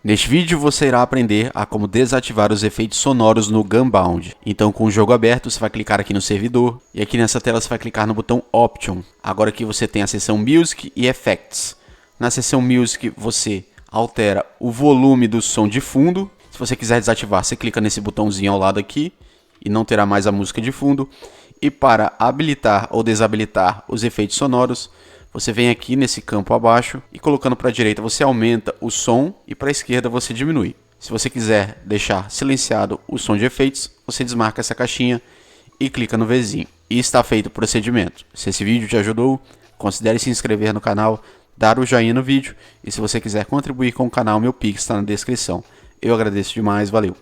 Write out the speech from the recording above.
Neste vídeo você irá aprender a como desativar os efeitos sonoros no Gunbound. Então, com o jogo aberto, você vai clicar aqui no servidor e aqui nessa tela você vai clicar no botão Option. Agora aqui você tem a seção Music e Effects. Na seção Music você altera o volume do som de fundo. Se você quiser desativar, você clica nesse botãozinho ao lado aqui e não terá mais a música de fundo. E para habilitar ou desabilitar os efeitos sonoros, você vem aqui nesse campo abaixo e colocando para a direita você aumenta o som e para a esquerda você diminui. Se você quiser deixar silenciado o som de efeitos, você desmarca essa caixinha e clica no Vzinho. E está feito o procedimento. Se esse vídeo te ajudou, considere se inscrever no canal, dar o joinha no vídeo e se você quiser contribuir com o canal, meu Pix está na descrição. Eu agradeço demais, valeu!